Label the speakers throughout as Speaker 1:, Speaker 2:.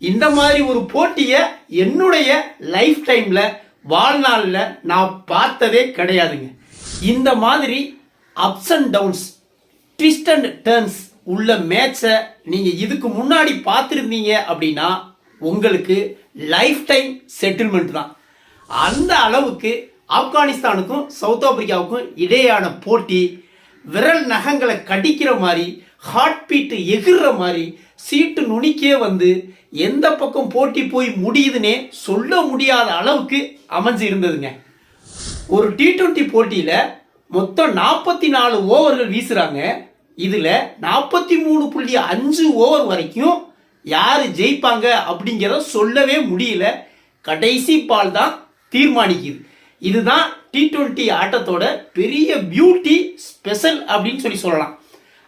Speaker 1: இந்த மாதிரி ஒரு போட்டியை என்னுடைய லைஃப் டைம்ல வாழ்நாளில் நான் பார்த்ததே கிடையாதுங்க. இந்த மாதிரி ups and downs, twist and turns உள்ள மேட்சை நீங்க இதுக்கு முன்னாடி பார்த்துருந்தீங்க அப்படின்னா உங்களுக்கு லைஃப் டைம் செட்டில்மெண்ட் தான். அந்த அளவுக்கு ஆப்கானிஸ்தானுக்கும் சவுத் ஆப்பிரிக்காவுக்கும் இடையான போட்டி விரல் நகங்களை கடிக்கிற மாதிரி, ஹார்ட் பீட்டு எகிற மாதிரி, சீட்டு நுனிக்கே வந்து எந்த பக்கம் போட்டி போய் முடியுதுன்னே சொல்ல முடியாத அளவுக்கு அமைஞ்சு இருந்ததுங்க. ஒரு T20 போட்டியில மொத்தம் 44 ஓவர்கள் வீசுறாங்க. இதுல 43.5 ஓவர் வரைக்கும் யாரு ஜெயிப்பாங்க அப்படிங்கிறத சொல்லவே முடியல. கடைசி பால் தான் தீர்மானிக்குது. இதுதான் T20 ஆட்டத்தோட பெரிய பியூட்டி, ஸ்பெஷல் அப்படின்னு சொல்லலாம்.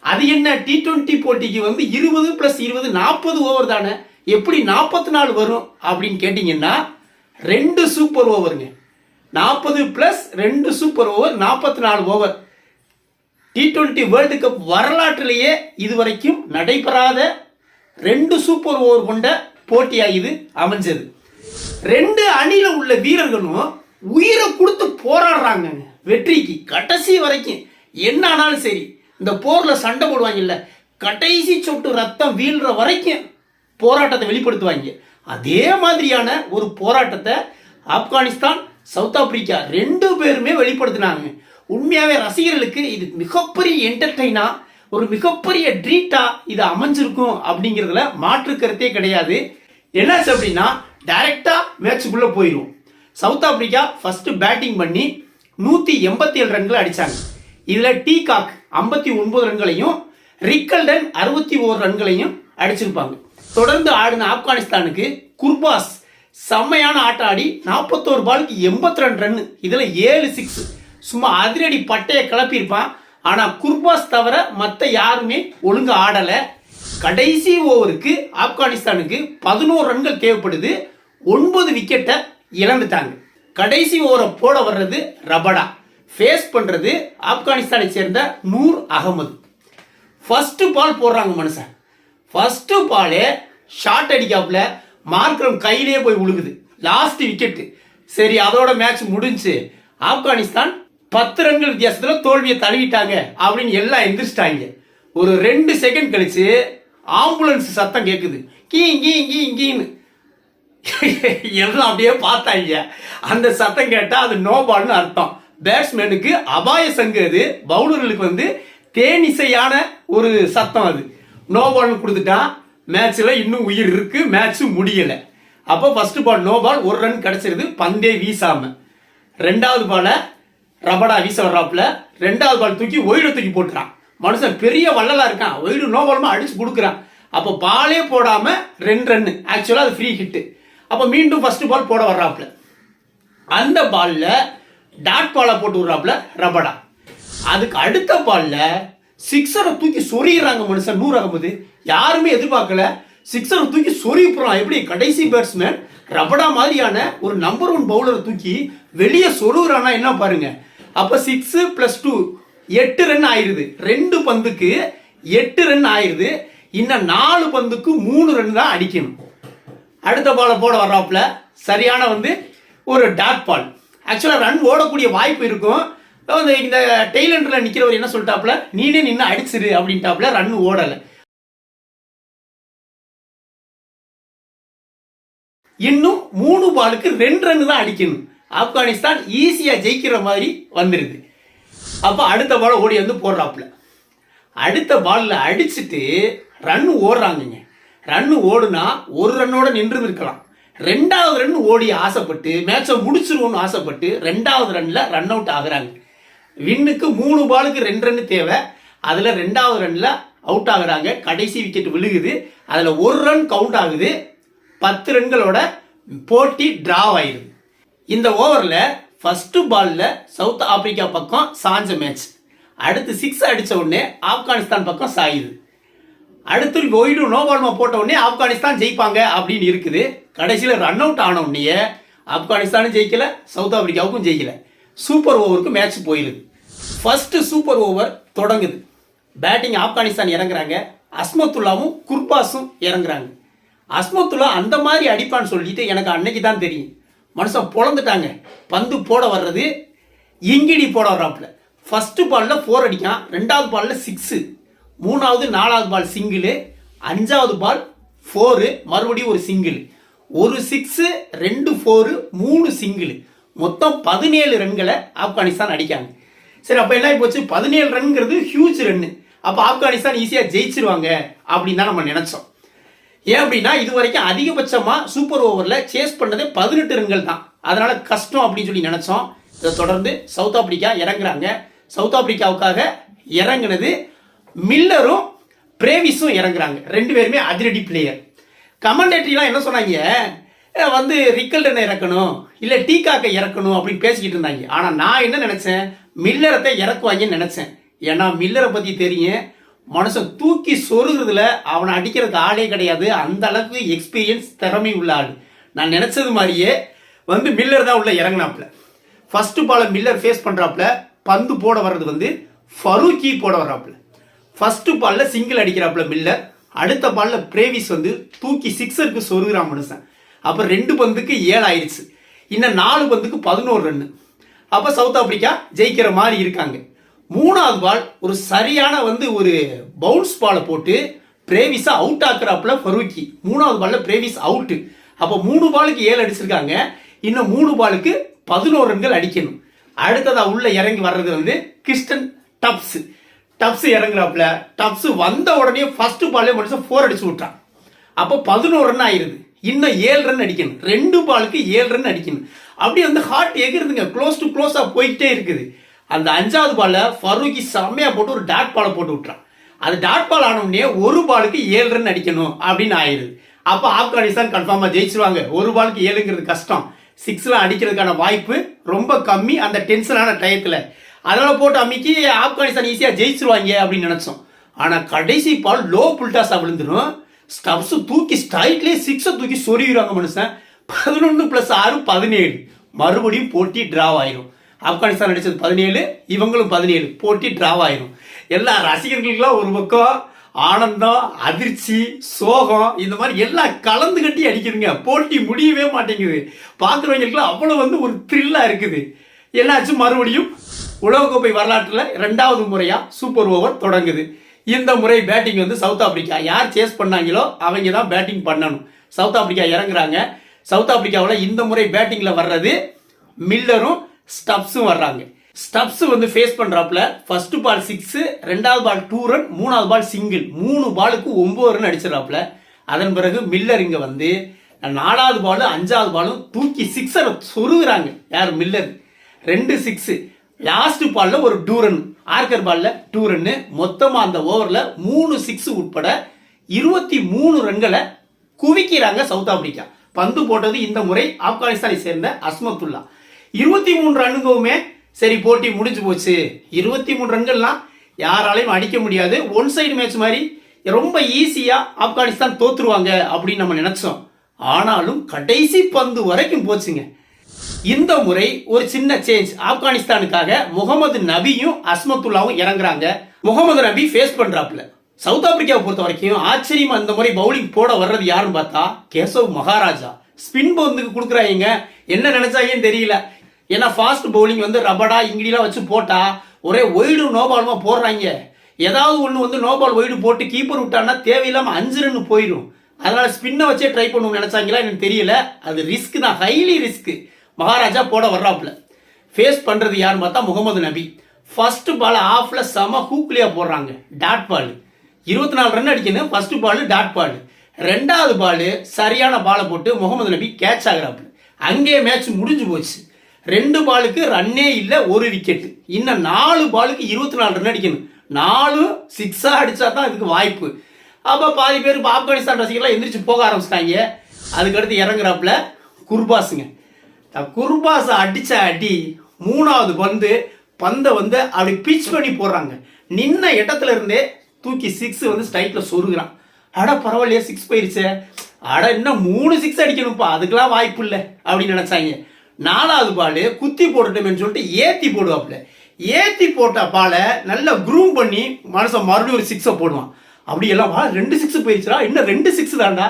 Speaker 1: அது என்ன, T20 போட்டிக்கு 20+20 40 ஓவர் தானே, எப்படி 44 வரும் அப்படின்னு கேட்டீங்கன்னா 2 சூப்பர் ஓவருங்க. 40+2 super over 44 over. T20 world cup வரலாற்றிலேயே இதுவரைக்கும் நடைபெறாத 2 சூப்பர் ஓவர் கொண்ட போட்டியா இது அமைஞ்சது. 2 அணியில உள்ள வீரர்களும் உயிரை கொடுத்து போராடுறாங்க வெற்றிக்கு. கடைசி வரைக்கும் என்ன ஆனாலும் சரி, இந்த போர்ல சண்டை போடுவாங்கல்ல, கடைசி சொட்டு ரத்தம் வீழ்ற வரைக்கும் போராட்டத்தை வெளிப்படுத்துவாங்க. அதே மாதிரியான ஒரு போராட்டத்தை ஆப்கானிஸ்தான், சவுத் ஆப்பிரிக்கா 2 பேருமே வெளிப்படுத்தினாங்க. உண்மையாவே ரசிகர்களுக்கு இது மிகப்பெரிய என்டர்டெயினா, ஒரு மிகப்பெரிய ட்ரீட்டா இது அமைஞ்சிருக்கும் அப்படிங்கிறதுல மாற்று கருத்தே கிடையாது. என்னாச்சு அப்படின்னா டைரக்டா மேட்சுக்குள்ள போயிடும். சவுத் ஆப்பிரிக்கா ஃபர்ஸ்ட் பேட்டிங் பண்ணி 187 ரன்கள் அடிச்சாங்க. இதுல டீகாக் 59 ரன்களையும், ரிக்கல்டன் 61 ரன்களையும் அடிச்சிருப்பாங்க. தொடர்ந்து ஆடின ஆப்கானிஸ்தானுக்கு குர்பாஸ் செம்மையான ஆட்டம் ஆடி 41 பாலுக்கு 82 ரன், இதுல 7 6, சும்மா அதிரடி பட்டைய கிளப்பியிருப்பான். ஆனா குர்பாஸ் தவிர மற்ற யாருமே ஒழுங்கா ஆடல. கடைசி ஓவருக்கு ஆப்கானிஸ்தானுக்கு 11 ரன்கள் தேவைப்படுது. 9 விக்கெட்டை இழந்துட்டாங்க. கடைசி ஓவரை போட வர்றது ரபடா, ஃபேஸ் பண்றது ஆப்கானிஸ்தானை சேர்ந்த நூர் அகமது. ஃபர்ஸ்ட் பால் போடுறாங்க மனுஷன். ஃபர்ஸ்ட் பாலே ஷார்ட் அடிக்காப்புல மார்க்ரம் கையிலேயே போய் விழுகுது. Last wicket. சரி, அதோட மேட்ச் முடிஞ்சு. ஆப்கானிஸ்தான் 10 ரன்கள் வித்தியாசத்துல தோல்வியை தழுவிட்டாங்க அப்படின்னு எல்லாம் எந்திரிச்சிட்டாங்க. ஒரு 2 செகண்ட் கழிச்சு ஆம்புலன்ஸ் சத்தம் கேட்குது. கீ கீ கீ கீன்னு எல்லாம் அப்படியே பார்த்தாங்க. அந்த சத்தம் கேட்டா அது நோ பால்னு அர்த்தம். பேட்ஸ்மேனுக்கு அபாய சங்கு. அது பவுலர்களுக்கு தேனிசையான ஒரு சத்தம். அது நோ பால் கொடுத்துட்டா மேட்ச்ல இன்னும் உயிர் இருக்கு, மேட்ச் முடியல. அப்போ first ball no ball, 1 run கிடைச்சிருது பந்தே வீசாம. 2வது பால ரபடா வீச வர்றாப்புல 2வது பால் தூக்கி ஒயிடு தூக்கி போட்டுறான். மனுஷன் பெரிய வள்ளலா இருக்கான், ஒயிடு நோ பால்மா அடிச்சு கொடுக்குறான். அப்போ பாலே போடாம 2 ரன், ஆக்சுவலா அது ஃப்ரீ ஹிட். அப்போ மீண்டும் ஃபர்ஸ்ட் பால் போட வர்றாப்புல, அந்த பால்ல டாட் பாலை போட்டு விடுறாப்புல ரபடா. அதுக்கு அடுத்த பால்ல சிக்ஸரை தூக்கி சொறிகிறாங்க மனுஷன் நூர் அகமது. யாருமே எதிர்பார்க்கல, சிக்ஸரை தூக்கி சொறி போறான். எப்படி கடைசி பேட்ஸ்மேன் ரபடா மாதிரியான ஒரு நம்பர் 1 பவுலரை தூக்கி வெளியே சொருகிறானா என்ன பாருங்க. அப்ப 6+2 8 ரன் ஆயிருது. 2 பந்துக்கு 8 ரன் ஆயிருது. இன்னும் 4 பந்துக்கு 3 ரன் தான் அடிக்கணும். அடுத்த பாலை போட வர்றாப்புல சரியான ஒரு டாட் பால். ஆக்சுவலா ரன் ஓடக்கூடிய வாய்ப்பு இருக்கும். இந்த டெய்லண்டர்ல நிக்கிறவர் என்ன சொல்லிட்டாப்ல, நீனே நின்று அடிச்சிரு அப்படின்ட்டாப்ல. ரன் ஓடல. இன்னும் 3 பாலுக்கு 2 ரன் தான் அடிக்கணும். ஆப்கானிஸ்தான் ஈஸியா ஜெயிக்கிற மாதிரி வந்துருது. அப்ப அடுத்த பால ஓடி போடுறாப்புல. அடுத்த பால்ல அடிச்சுட்டு ரன் ஓடுறாங்க. ரன் ஓடுனா 1 ரன்னோட நின்று இருக்கலாம். 2வது ரன் ஓடி ஆசைப்பட்டு மேட்சை முடிச்சிருவோம்னு ஆசைப்பட்டு 2வது ரன்ல ரன் அவுட் ஆகுறாங்க. வின்னுக்கு 3 பாலுக்கு 2 ரன் தேவை. அதுல 2வது ரன்ல அவுட் ஆகுறாங்க. கடைசி விக்கெட் விழுகுது. அதுல 1 ரன் கவுண்ட் ஆகுது. 10 ரன்களோட போட்டி டிராவ் ஆயிருது. இந்த ஓவர்ல ஃபர்ஸ்ட் பால்ல சவுத் ஆப்பிரிக்கா பக்கம் சாஞ்ச மேட்ச். அடுத்து 6 அடிச்ச உடனே ஆப்கானிஸ்தான் பக்கம் சாயுது. அடுத்து ஒயிடு நோ பால்மா போட்ட உடனே ஆப்கானிஸ்தான் ஜெயிப்பாங்க அப்படின்னு இருக்குது. கடைசியில ரன் அவுட் ஆன உடனே ஆப்கானிஸ்தானும் ஜெயிக்கல, சவுத் ஆப்பிரிக்காவுக்கும் ஜெயிக்கல. சூப்பர் ஓவருக்கு மேட்ச் போயிருது. ஃபர்ஸ்ட் சூப்பர் ஓவர் தொடங்குது. பேட்டிங் ஆப்கானிஸ்தான் இறங்குறாங்க. அஸ்மத்துல்லாவும் குர்பாஸும் இறங்குறாங்க. அஸ்மத்துல்லா அந்த மாதிரி அடிப்பான்னு சொல்லிட்டு எனக்கு அன்னைக்கு தான் தெரியும். மனுஷன் பொழந்துட்டாங்க. பந்து போட வர்றது இங்கிடி போட வர்றாப்புல. ஃபர்ஸ்ட் பாலில் 4 அடிக்கான், 2வது பாலில் 6, 3வது 4வது பால் சிங்கிள், 5வது பால் 4, மறுபடியும் ஒரு சிங்கிள், ஒரு 6, 2 4, 3 சிங்கிள், மொத்தம் 17 ரன்களை ஆப்கானிஸ்தான் அடிக்காங்க. சரி, அப்போ என்ன போச்சு, 17 ரன்ங்கிறது ஹியூஜ் ரன்னு. அப்போ ஆப்கானிஸ்தான் ஈஸியாக ஜெயிச்சிருவாங்க அப்படின்னு தான் நம்ம நினைச்சோம். ஏன் அப்படின்னா இது வரைக்கும் அதிகபட்சமாக சூப்பர் ஓவரில் சேஸ் பண்ணதே 18 ரன்கள் தான். அதனால கஷ்டம் அப்படின்னு சொல்லி நினைச்சோம். இதை தொடர்ந்து சவுத் ஆப்பிரிக்கா இறங்குறாங்க. சவுத் ஆப்பிரிக்காவுக்காக இறங்குனது மில்லரும் பிரேவிஸும் இறங்குறாங்க. 2 பேருமே அதிரடி பிளேயர். கமெண்டேட்டரிலாம் என்ன சொன்னாங்க, வந்து ரிக்கல்டனை இறக்கணும் இல்லை டீகாக்கை இறக்கணும் அப்படின்னு பேசிக்கிட்டு இருந்தாங்க. ஆனால் நான் என்ன நினைச்சேன், மில்லரத்தை இறக்குவாங்கன்னு நினைச்சேன். ஏன்னா மில்லரை பற்றி தெரியும், மனுஷன் தூக்கி சொருகிறதுல அவனை அடிக்கிறதுக்கு ஆளே கிடையாது. அந்த அளவுக்கு எக்ஸ்பீரியன்ஸ் திறமை உள்ள ஆள். நான் நினைச்சது மாதிரியே வந்து மில்லர் தான் உள்ள இறங்கினாப்புல. ஃபர்ஸ்ட் பாலை மில்லர் ஃபேஸ் பண்றாப்புல. பந்து போட வர்றது வந்து ஃபரூக்கி போட வர்றாப்புல. ஃபர்ஸ்ட் பால்ல சிங்கிள் அடிக்கிறாப்புல மில்லர். அடுத்த பால்ல பிரேவிஸ் வந்து தூக்கி 6க்கு சொருகிறான் மனுஷன். அப்ப 2 பந்துக்கு 7 ஆயிடுச்சு. இன்னும் 4 பந்துக்கு 11 ரன். அப்ப சவுத் ஆப்பிரிக்கா ஜெயிக்கிற மாதிரி இருக்காங்க. 3வது பால் ஒரு சரியான வந்து ஒரு பவுன்ஸ் பாலை போட்டு பிரேவிஸா அவுட் ஆக்குறாப்புல ஃபரூக்கி. 3வது பால்ல பிரேவிஸ் அவுட். அப்ப 3 பாலுக்கு 7 அடிச்சிருக்காங்க. இன்னும் 3 பாலுக்கு 11 ரன்கள் அடிக்கணும். அடுத்ததா உள்ள இறங்கி வர்றது வந்து கிறிஸ்டன் டப்ஸ் இறங்குறாப்புல. டப்ஸ் வந்த உடனே ஃபர்ஸ்ட் பாலே மனுஷன் 4 அடிச்சு விட்டான். அப்போ 11 ரன் ஆயிருது. இன்னும் 7 ரன் அடிக்கணும். 2 பாலுக்கு 7 ரன் அடிக்கணும். அப்படியே வந்து ஹார்ட் எகிருதுங்க. க்ளோஸ் டு க்ளோஸா போயிட்டே இருக்குது. அந்த 5வது பால்ல ஃபரூக்கி செம்மையா போட்டு ஒரு டாட் பாலை போட்டு விட்டுறான். அது டாட் பால் ஆன உடனே 1 பாலுக்கு 7 ரன் அடிக்கணும் அப்படின்னு ஆயிருது. அப்ப ஆப்கானிஸ்தான் கன்ஃபார்மா ஜெயிச்சிருவாங்க. 1 பாலுக்கு 7ங்கிறது கஷ்டம். 6 அடிக்கிறதுக்கான வாய்ப்பு ரொம்ப கம்மி அந்த டென்ஷனான டயத்துல. அதனால போட்டு அன்னைக்கு ஆப்கானிஸ்தான் ஈஸியா ஜெயிச்சிருவாங்க அப்படின்னு நினைச்சோம். ஆனா கடைசி பால் லோ புல்டாஸா விழுந்துடும். ஸ்டப்ஸ் தூக்கி ஸ்ட்ரைட்லயே 6 தூக்கி சொருகிறாங்க மனுஷன். 11 + 6 17. மறுபடியும் போட்டி டிராவ் ஆயிரும். ஆப்கானிஸ்தான் அடிச்சது 17, இவங்களும் 17. போட்டி டிராவ் ஆயிரும். எல்லா ரசிகர்களுக்கெல்லாம் ஒரு பக்கம் ஆனந்தம், அதிர்ச்சி, சோகம், இந்த மாதிரி எல்லாம் கலந்து கட்டி அடிக்குதுங்க. போட்டி முடியவே மாட்டேங்குது. பார்க்குறவங்களுக்குலாம் அவ்வளோ வந்து ஒரு த்ரில்லா இருக்குது. என்னாச்சும் மறுபடியும் உலகக்கோப்பை வரலாற்றில் 2வது முறையா சூப்பர் ஓவர் தொடங்குது. இந்த முறை பேட்டிங் வந்து சவுத் ஆப்பிரிக்கா. யார் சேஸ் பண்ணாங்களோ அவங்க தான் பேட்டிங் பண்ணணும். சவுத் ஆப்பிரிக்கா இறங்குறாங்க. சவுத் ஆப்பிரிக்காவில் இந்த முறை பேட்டிங்ல வர்றது மில்லரும் ஸ்டப்ஸும் வர்றாங்க. ஸ்டப்ஸ் வந்து ஃபேஸ் பண்றாப்புல. ஃபர்ஸ்ட் பால் 6, 2வது பால் 2 ரன், 3வது பால் சிங்கிள். 3 பாலுக்கு 9 ரன் அடிச்சிடறாப்புல. அதன் பிறகு மில்லர் இங்க வந்து 4வது பால் 5வது பாலும் தூக்கி 6 சொருகிறாங்க. யார், மில்லர். 2 6. லாஸ்ட் பால்ல ஒரு 2 ரன், ஆர்கர் பால்ல 2 ரன். மொத்தமா அந்த ஓவர்ல 3 6 உட்பட 23 ரன்களை குவிக்கிறாங்க சவுத் ஆப்பிரிக்கா. பந்து போட்டது இந்த முறை ஆப்கானிஸ்தானை சேர்ந்த அஸ்மத்துல்லா. 23 ரன்னுக்குமே சரி போட்டி முடிஞ்சு போச்சு. 23 ரன்கள்லாம் யாராலையும் அடிக்க முடியாது. ஒன் சைடு மேட்ச் மாதிரி ரொம்ப ஈஸியா ஆப்கானிஸ்தான் தோத்துருவாங்க அப்படின்னு நம்ம நினைச்சோம். ஆனாலும் கடைசி பந்து வரைக்கும் போச்சுங்க. இந்த முறை ஒரு சின்ன சேஞ்ச். ஆப்கானிஸ்தானுக்காக முகமது நபியும் அஸ்மத்துல்லாவும் இறங்குறாங்க. முகமது நபி ஃபேஸ் பண்றாப்ல. சவுத் ஆப்பிரிக்காவை பொறுத்த வரைக்கும் ஆச்சரியமா இந்த முறை பவுலிங் போட வர்றது யாருன்னு பார்த்தா கேசவ் மகாராஜா. ஸ்பின் பந்துக்கு கொடுக்குறாங்க. என்ன நினைச்சாங்கன்னு தெரியல. ஏன்னா ஃபாஸ்ட் பவுலிங் வந்து ரபடா இங்கிடிலாம் வச்சு போட்டா ஒரே ஒய்டு நோபாலுமா போடுறாங்க. ஏதாவது ஒன்று வந்து நோபால் ஒய்டு போட்டு கீப்பர் விட்டான்னா தேவையில்லாம 5 ரன் போயிடும். அதனால ஸ்பின்னை வச்சே ட்ரை பண்ணணும்னு நினைச்சாங்களா எனக்கு தெரியல. அது ரிஸ்க் தான், ஹைலி ரிஸ்க். மகாராஜா போட வர்றாப்புல. ஃபேஸ் பண்றது யாருன்னு பார்த்தா முகமது நபி. ஃபர்ஸ்ட் பால் ஆஃப்ல செம ஹூக்லியா போடுறாங்க. டாட் பால் 24 ரன் அடிக்கணும். First ball dot ball. 2வது பால் சரியான பாலை போட்டு முகமது நபி கேட்ச் ஆகுறாப்புல. அங்கே மேட்ச் முடிஞ்சு போச்சு. 2 பாலுக்கு ரன்னே இல்லை, 1 விக்கெட். இன்னும் 4 பாலுக்கு 24 ரன் அடிக்கணும். 4 6 அடிச்சா தான் இதுக்கு வாய்ப்பு. அப்ப பாதி பேர் ஆப்கானிஸ்தான் ரசிகர்லாம் எந்திரிச்சு போக ஆரம்பிச்சிட்டாங்க. அதுக்கடுத்து இறங்குறாப்புல குர்பாஸுங்க. குர்பாஸ் அடிச்ச அடி 3வது பந்தை வந்து அப்படி பிச் பண்ணி போடுறாங்க. நின்ன இடத்துல இருந்தே தூக்கி 6 வந்து ஸ்ட்ரைட்ல சொருகிறான். அட பரவாயில்லையா 6 போயிருச்சு. அட இன்னும் 3 6 அடிக்கணும்ப்பா, அதுக்கெல்லாம் வாய்ப்பு இல்லை அப்படின்னு நினைச்சாங்க. 4வது பால் குத்தி போட்டுட்டோம்னு சொல்லிட்டு ஏத்தி போடுவாப்புல. ஏத்தி போட்ட பாலை நல்லா குரூம் பண்ணி மனுஷன் மறுபடியும் ஒரு 6 போடுவான். அப்படி எல்லாம் 2 6 போயிடுச்சுடா, இன்னும் 2 6 தான்டா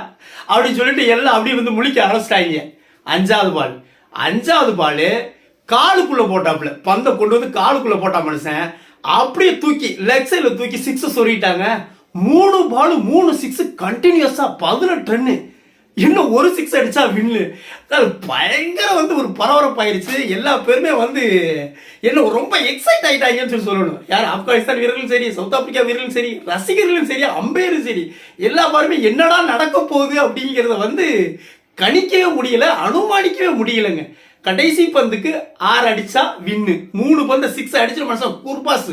Speaker 1: அப்படின்னு சொல்லிட்டு எல்லாம் அப்படியே வந்து முழிக்க ஆரம்பிச்சிட்டாங்க. அஞ்சாவது பால் காலுக்குள்ள போட்டாப்புல, பந்தை கொண்டு வந்து காலுக்குள்ள போட்டா மனுஷன், அப்படியே தூக்கி லெக் சைட்ல தூக்கி 6 சொல்லிட்டாங்க. 3 பால் 3 6 கண்டினியூஸா 18 ரன்னு. இன்னும் ஒரு 6 அடிச்சா வின்னு. பயங்கர வந்து ஒரு பரபரப்பாயிருச்சு. எல்லா பேருமே வந்து என்ன ரொம்ப எக்ஸைட் ஆயிட்டாங்கன்னு சொல்லணும். யார் ஆப்கானிஸ்தான் வீரர்களும் சரி, சவுத் ஆப்பிரிக்கா வீரர்களும் சரி, ரசிகர்களும் சரி, அம்பையரும் சரி, எல்லா பேருமே என்னடா நடக்க போகுது அப்படிங்கிறத வந்து கணிக்கவே முடியல, அனுமானிக்கவே முடியலங்க. கடைசி பந்துக்கு 6 அடிச்சா வின்னு. 3 பந்து 6 அடிச்சு மனுஷன் குர்பாஸ்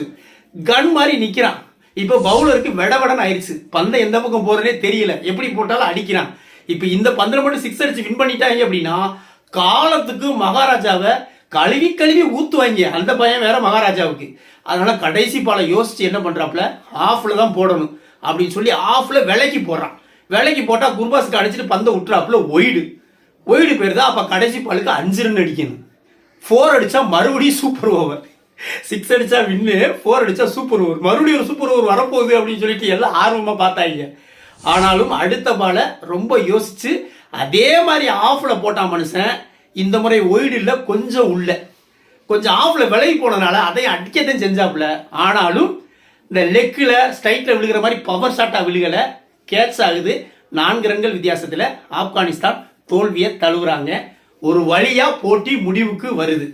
Speaker 1: கன் மாதிரி நிக்கிறான். இப்ப பவுலருக்கு வெடவடன் ஆயிடுச்சு. பந்தை எந்த பக்கம் போறதே தெரியல, எப்படி போட்டாலும் அடிக்கிறான். இப்ப இந்த பந்தில் மட்டும் 6 அடிச்சு வின் பண்ணிட்டாங்க அப்படின்னா காலத்துக்கு மகாராஜாவை கழுவி கழுவி ஊத்துவாங்க. அந்த பையன் வேற மகாராஜாவுக்கு. அதனால கடைசி பாலை யோசிச்சு என்ன பண்றாப்ல, ஆஃப்ல தான் போடணும் அப்படின்னு சொல்லி ஆஃப்ல விலைக்கு போடுறான். விலைக்கு போட்டா குர்பாஸுக்கு அடிச்சுட்டு பந்தை விட்டுறாப்புல ஒயிடு போயிருதா. அப்ப கடைசி பாலுக்கு 5 ரன் அடிக்கணும். 4 அடிச்சா மறுபடியும் சூப்பர் ஓவர். 6 அடிச்சா வின்னு, 4 அடிச்சா சூப்பர் ஓவர். மறுபடியும் ஒரு சூப்பர் ஓவர் வரப்போகுது அப்படின்னு சொல்லிட்டு எல்லாம் ஆர்வமா பார்த்தாங்க. ஆனாலும் அடுத்த பாலை ரொம்ப யோசிச்சு அதே மாதிரி ஆஃப்ல போட்டா மனுஷன். இந்த முறை ஒயிடு இல்ல, கொஞ்சம் உள்ள, கொஞ்சம் ஆஃப்ல விலகி போனதுனால அதையும் அடிக்கத்தான் செஞ்சாப்புல. ஆனாலும் இந்த லெக்கில் ஸ்ட்ரைட்ல விழுகிற மாதிரி பவர் ஷாட்டா விழுகல, கேட்ச் ஆகுது. 4 ரன்கள் வித்தியாசத்தில் ஆப்கானிஸ்தான் தோல்வியை தழுவுறாங்க. ஒரு வழியா போட்டி முடிவுக்கு வருது.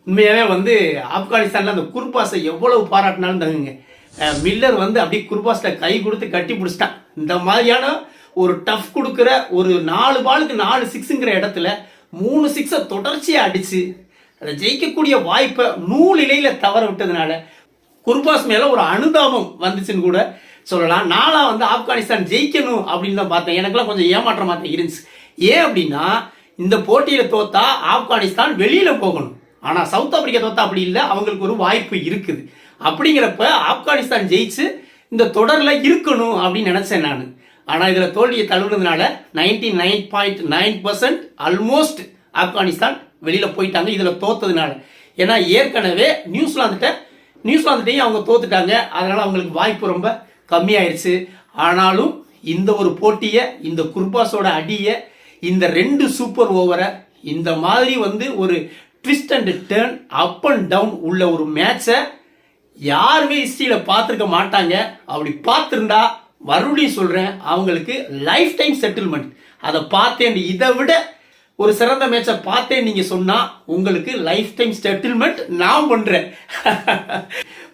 Speaker 1: உண்மையாவே வந்து ஆப்கானிஸ்தான்ல அந்த குர்பாஸை எவ்வளவு பாராட்டினாலும் தகுங்க. மில்லர் வந்து அப்படியே குர்பாஸ்ல கை கொடுத்து கட்டி பிடிச்சிட்டான். இந்த மாதிரியான ஒரு டஃப் கொடுக்குற ஒரு 4 பாலுக்கு 4 6ங்கிற இடத்துல 3 6 தொடர்ச்சியா அடிச்சு அதை ஜெயிக்கக்கூடிய வாய்ப்பை நூலிலையில தவற விட்டதுனால குர்பாஸ் மேல ஒரு அனுதாபம் வந்துச்சுன்னு கூட சொல்லலாம். நாளா வந்து ஆப்கானிஸ்தான் ஜெயிக்கணும் அப்படின்னு தான் பார்த்தேன். எனக்குலாம் கொஞ்சம் ஏமாற்றமா தான் இருந்துச்சு. ஏன் அப்படின்னா இந்த போட்டியில தோத்தா ஆப்கானிஸ்தான் வெளியில போகணும். ஆனா சவுத் ஆப்பிரிக்கா தோத்தா அப்படி இல்லை, அவங்களுக்கு ஒரு வாய்ப்பு இருக்குது. அப்படிங்கிறப்ப ஆப்கானிஸ்தான் ஜெயிச்சு இந்த தொடர்ல இருக்கணும் அப்படின்னு நினைச்சேன் நான். ஆனா இதுல தோல்வியை தழுவுனதுனால 99.9% ஆல்மோஸ்ட் ஆப்கானிஸ்தான் வெளியில போயிட்டாங்க இதுல தோத்ததுனால. ஏன்னா ஏற்கனவே நியூசிலாந்துட்டையும் அவங்க தோத்துட்டாங்க. அதனால அவங்களுக்கு வாய்ப்பு ரொம்ப கம்மியாயிருச்சு. ஆனாலும் இந்த ஒரு போட்டியை, இந்த குர்பாஸோட அடியை, இந்த 2 சூப்பர் ஓவரை, இந்த மாதிரி வந்து ஒரு twist and turn, up and down உள்ள ஒரு மேட்சை யாருமே ஹிஸ்டரியில பார்த்துருக்க மாட்டாங்க. அப்படி பார்த்துருந்தா மறுபடியும் சொல்றேன், அவங்களுக்கு லைஃப் டைம் செட்டில்மெண்ட். அதை பார்த்தேன், இதை விட ஒரு சிறந்த மேட்சை பார்த்தேன் நீங்க சொன்னா உங்களுக்கு லைஃப் டைம் செட்டில்மெண்ட் நான் பண்றேன்.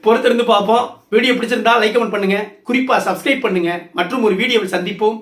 Speaker 1: பொறுத்திருந்து பார்ப்போம். வீடியோ பிடிச்சிருந்தா லைக் கமெண்ட் பண்ணுங்க, குறிப்பா சப்ஸ்கிரைப் பண்ணுங்க. மற்றும் ஒரு வீடியோவில் சந்திப்போம்.